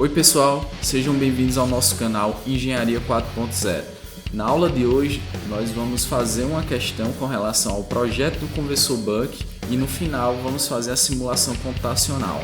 Oi pessoal, sejam bem-vindos ao nosso canal Engenharia 4.0. Na aula de hoje nós vamos fazer uma questão com relação ao projeto do conversor Buck e no final vamos fazer a simulação computacional.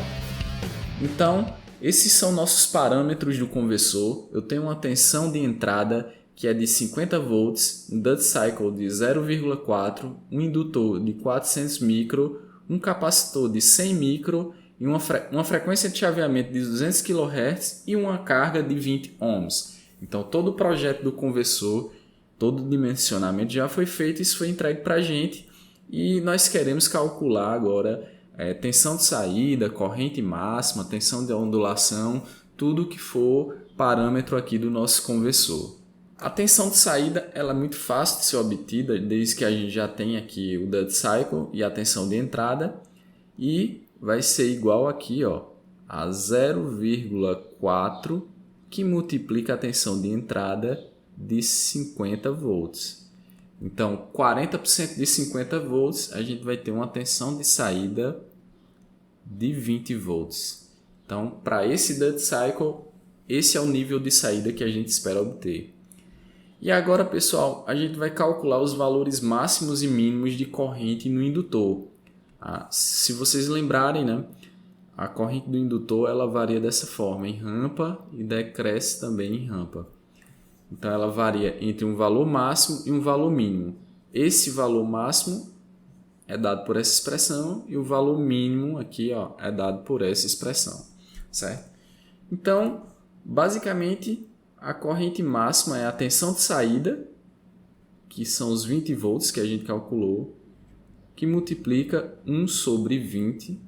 Então, esses são nossos parâmetros do conversor. Eu tenho uma tensão de entrada que é de 50 volts, um duty cycle de 0,4, um indutor de 400 micro, um capacitor de 100 micro e uma frequência de chaveamento de 200 kHz e uma carga de 20 ohms. Então todo o projeto do conversor, todo o dimensionamento já foi feito, isso foi entregue para a gente e nós queremos calcular agora tensão de saída, corrente máxima, tensão de ondulação, tudo que for parâmetro aqui do nosso conversor. A tensão de saída ela é muito fácil de ser obtida, desde que a gente já tem aqui o duty cycle e a tensão de entrada, e vai ser igual aqui a 0,4 que multiplica a tensão de entrada de 50 volts. Então, 40% de 50 volts, a gente vai ter uma tensão de saída de 20 volts. Então, para esse duty cycle, esse é o nível de saída que a gente espera obter. E agora, pessoal, a gente vai calcular os valores máximos e mínimos de corrente no indutor. Se vocês lembrarem, né, a corrente do indutor ela varia dessa forma, em rampa e decresce também em rampa. Então ela varia entre um valor máximo e um valor mínimo. Esse valor máximo é dado por essa expressão e o valor mínimo aqui é dado por essa expressão, certo? Então, basicamente, a corrente máxima é a tensão de saída, que são os 20 volts que a gente calculou, que multiplica 1 sobre 20,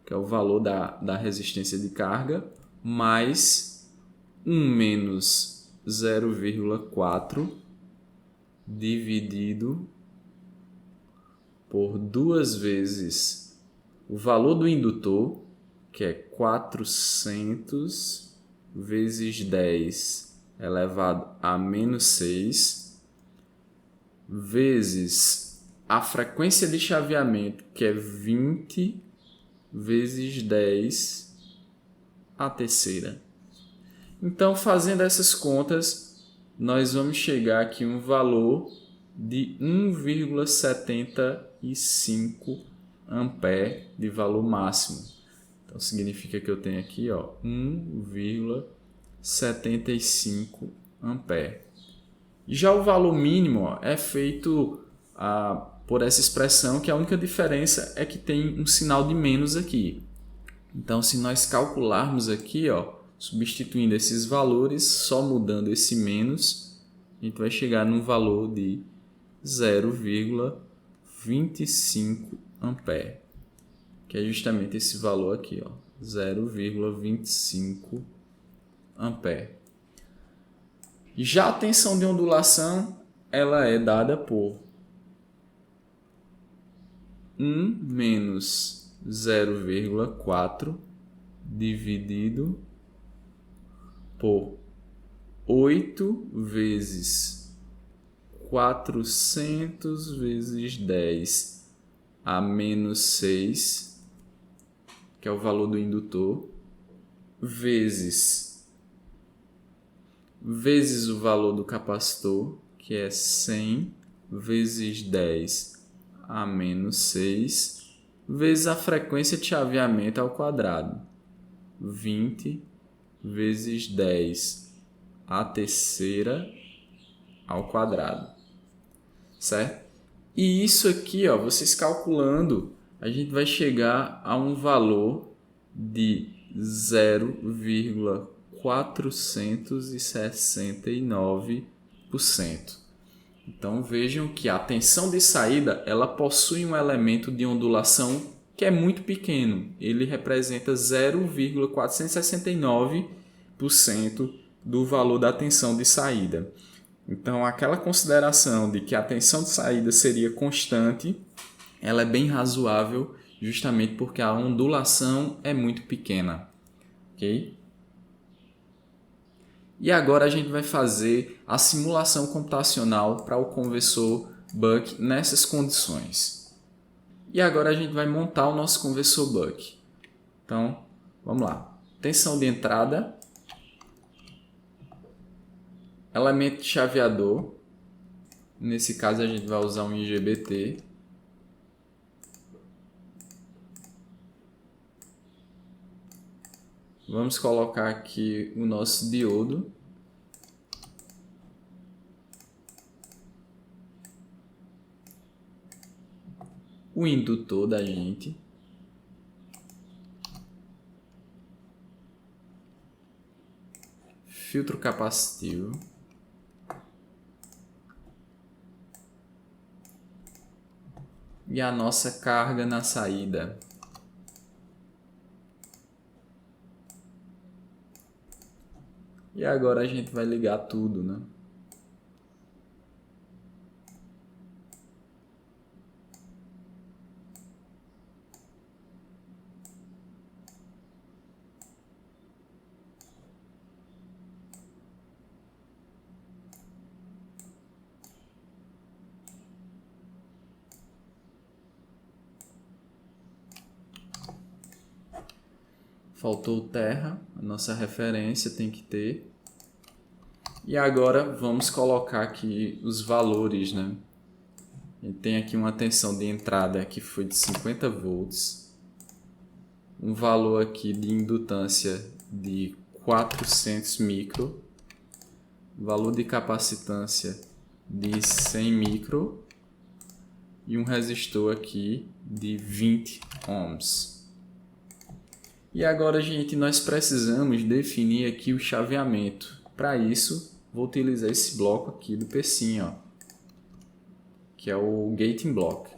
que é o valor da resistência de carga, mais 1 menos 0,4 dividido por 2 vezes o valor do indutor, que é 400 vezes 10 elevado a menos 6, vezes a frequência de chaveamento, que é 20 vezes 10 a terceira. Então, fazendo essas contas, nós vamos chegar aqui a um valor de 1,75 ampere de valor máximo. Então, significa que eu tenho aqui 1,75 ampere. Já o valor mínimo é feito por essa expressão, que a única diferença é que tem um sinal de menos aqui. Então, se nós calcularmos aqui, substituindo esses valores, só mudando esse menos, a gente vai chegar num valor de 0,25 ampere, que é justamente esse valor aqui, 0,25 ampere. Já a tensão de ondulação, ela é dada por 1 menos 0,4 dividido por 8 vezes 400 vezes 10 a menos 6, que é o valor do indutor, vezes o valor do capacitor, que é 100 vezes 10 a menos 6, vezes a frequência de chaveamento ao quadrado, 20 vezes 10 a terceira ao quadrado, certo? E isso aqui, vocês calculando, a gente vai chegar a um valor de 0,469%. Então vejam que a tensão de saída ela possui um elemento de ondulação que é muito pequeno. Ele representa 0,469% do valor da tensão de saída. Então aquela consideração de que a tensão de saída seria constante, ela é bem razoável, justamente porque a ondulação é muito pequena. Ok? E agora a gente vai fazer a simulação computacional para o conversor Buck nessas condições. E agora a gente vai montar o nosso conversor Buck. Então, vamos lá. tensão de entrada, elemento de chaveador, nesse caso a gente vai usar um IGBT, vamos colocar aqui o nosso diodo, o indutor da gente, filtro capacitivo, e a nossa carga na saída. E agora a gente vai ligar tudo, né? Faltou terra, a nossa referência tem que ter. E agora vamos colocar aqui os valores, né? A gente tem aqui uma tensão de entrada que foi de 50 volts, um valor aqui de indutância de 400 micro, valor de capacitância de 100 micro e um resistor aqui de 20 ohms. E agora, gente, nós precisamos definir aqui o chaveamento. Para isso, vou utilizar esse bloco aqui do PSIM, ó, que é o Gating Block.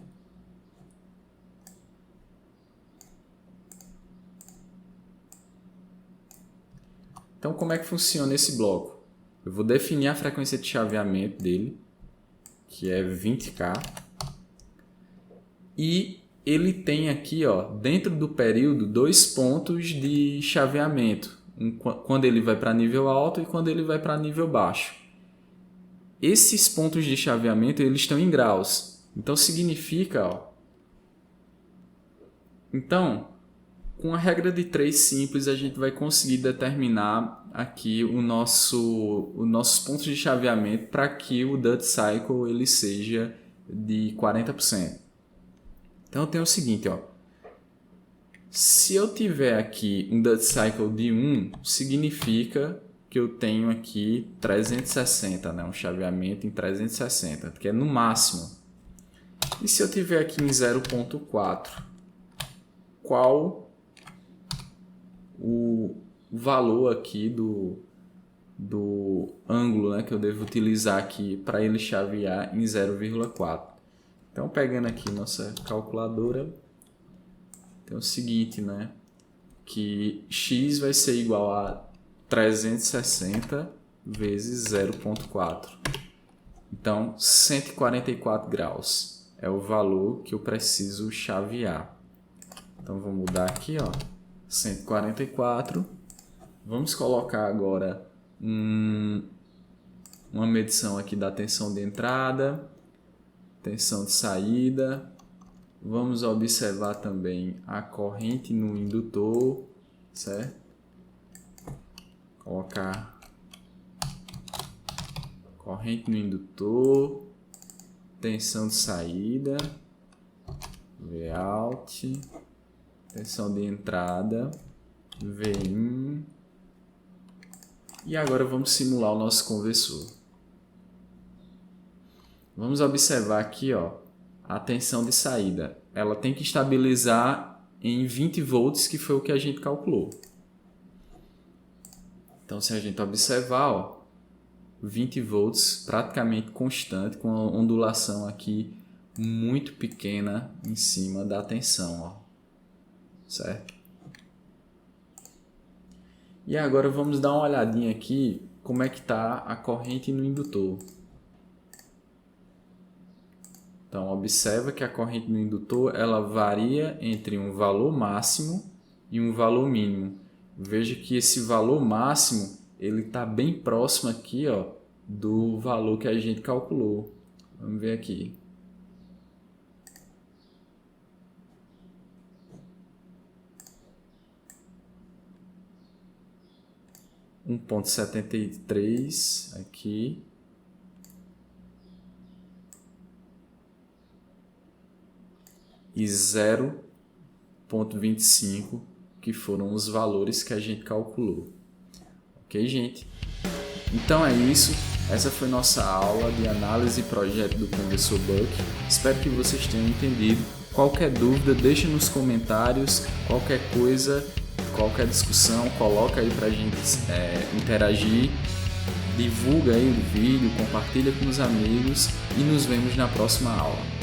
Então, como é que funciona esse bloco? Eu vou definir a frequência de chaveamento dele, que é 20K. E ele tem aqui, ó, dentro do período, 2 pontos de chaveamento. Quando ele vai para nível alto e quando ele vai para nível baixo. Esses pontos de chaveamento, eles estão em graus. Então, significa, ó, então, com a regra de 3 simples, a gente vai conseguir determinar aqui os nossos pontos de chaveamento para que o Duty Cycle ele seja de 40%. Então, eu tenho o seguinte, ó. Se eu tiver aqui um Duty Cycle de 1, significa que eu tenho aqui 360, né? Um chaveamento em 360, que é no máximo. E se eu tiver aqui em 0.4, qual o valor aqui do ângulo, né, que eu devo utilizar aqui para ele chavear em 0,4? Então, pegando aqui nossa calculadora, tem o seguinte, né, que x vai ser igual a 360 vezes 0,4. Então, 144 graus é o valor que eu preciso chavear. Então, vou mudar aqui, ó, 144. Vamos colocar agora uma medição aqui da tensão de entrada, tensão de saída. Vamos observar também a corrente no indutor, certo? Colocar corrente no indutor, tensão de saída, Vout, tensão de entrada, V1. E agora vamos simular o nosso conversor. Vamos observar aqui, ó, a tensão de saída. Ela tem que estabilizar em 20 volts, que foi o que a gente calculou. Então, se a gente observar, ó, 20 volts praticamente constante, com uma ondulação aqui muito pequena em cima da tensão, ó, certo? E agora vamos dar uma olhadinha aqui como é que está a corrente no indutor. Então, observa que a corrente no indutor ela varia entre um valor máximo e um valor mínimo. Veja que esse valor máximo ele está bem próximo aqui, ó, do valor que a gente calculou. Vamos ver aqui. 1.73 aqui. E 0.25, que foram os valores que a gente calculou. Ok, gente? Então é isso. Essa foi nossa aula de análise e projeto do Conversor Buck. Espero que vocês tenham entendido. Qualquer dúvida, deixe nos comentários. Qualquer coisa, qualquer discussão, coloca aí pra gente interagir. Divulga aí o vídeo, compartilha com os amigos e nos vemos na próxima aula.